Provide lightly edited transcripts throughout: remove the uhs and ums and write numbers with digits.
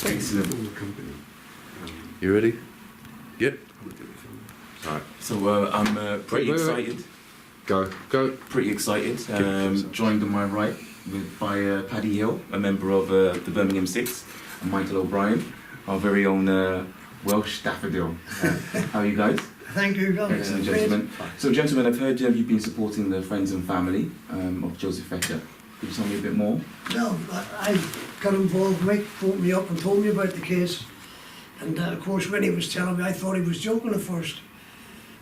Excellent. You ready? Yep. Alright, so I'm pretty excited. Go. Pretty excited. Joined on my right by Paddy Hill, a member of the Birmingham Six, and Michael O'Brien, our very own Welsh daffodil. How are you guys? Thank you, God. Excellent, gentlemen. So, gentlemen, I've heard you've been supporting the friends and family of Joseph Fettah. Could you tell me a bit more? Well, I got involved. Mike phoned me up and told me about the case. And of course, when he was telling me, I thought he was joking at first.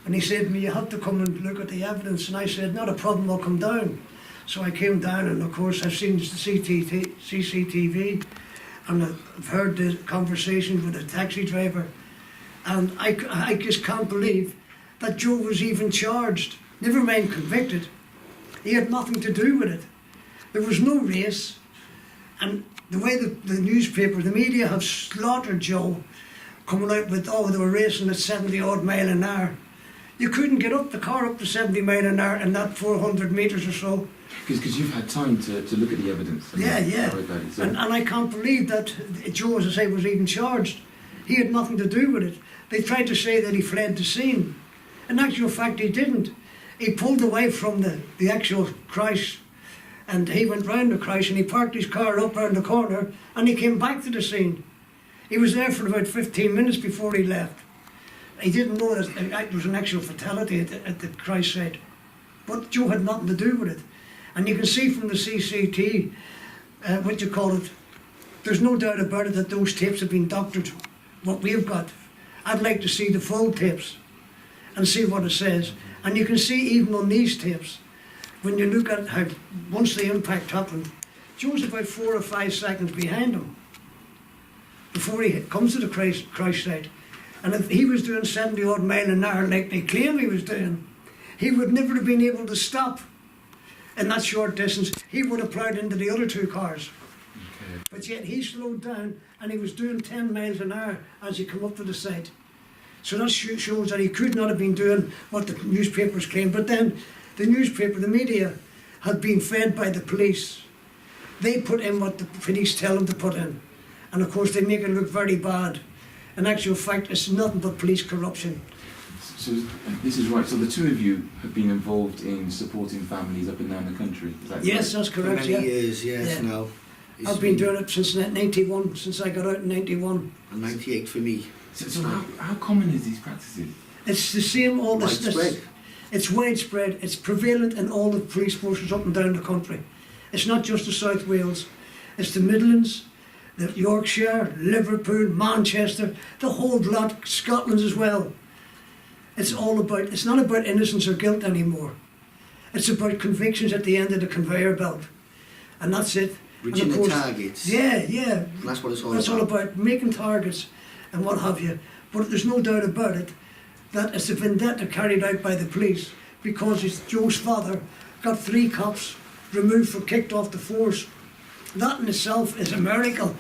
And he said to me, you have to come and look at the evidence. And I said, not a problem, I'll come down. So I came down, and of course, I've seen the CCTV, and I've heard the conversations with the taxi driver. And I just can't believe that Joe was even charged, never mind convicted. He had nothing to do with it. There was no race. And the way the newspaper, the media have slaughtered Joe, coming out with, oh, they were racing at 70 odd mile an hour. You couldn't get the car up to 70 mile an hour in that 400 metres or so. Because you've had time to look at the evidence. Yeah. So And I can't believe that Joe, as I say, was even charged. He had nothing to do with it. They tried to say that he fled the scene. In actual fact, he didn't. He pulled away from the actual crash, and he went round the crash, and he parked his car up around the corner, and he came back to the scene. He was there for about 15 minutes before he left. He didn't know that there was an actual fatality at the crash site. But Joe had nothing to do with it. And you can see from the CCT, there's no doubt about it that those tapes have been doctored, what we've got. I'd like to see the full tapes and see what it says. And you can see even on these tapes, when you look at how, once the impact happened, Joe's about 4 or 5 seconds behind him before he comes to the crash site. And if he was doing 70 odd mile an hour like they claim he was doing, he would never have been able to stop in that short distance. He would have plowed into the other 2 cars. Okay. But yet he slowed down, and he was doing 10 miles an hour as he came up to the site. So that shows that he could not have been doing what the newspapers claim. But then the newspaper, the media, had been fed by the police. They put in what the police tell them to put in. And of course they make it look very bad. In actual fact, it's nothing but police corruption. So this is right. So the two of you have been involved in supporting families up and down the country. Is that Yes, right? that's correct. For many years, yes, Yeah. now. I've been doing it since 91, since I got out in 91. And 98 for me. So how common is these practices? It's the same, all this. Widespread. It's widespread. It's prevalent in all the police forces up and down the country. It's not just the South Wales. It's the Midlands, the Yorkshire, Liverpool, Manchester, the whole lot, Scotland as well. It's not about innocence or guilt anymore. It's about convictions at the end of the conveyor belt. And that's it. Reaching And of the course, targets. Yeah. That's what it's all That's all about. about making targets and what have you. But there's no doubt about it that it's a vendetta carried out by the police, because it's Joe's father got 3 cops removed for kicked off the force. That in itself is a miracle.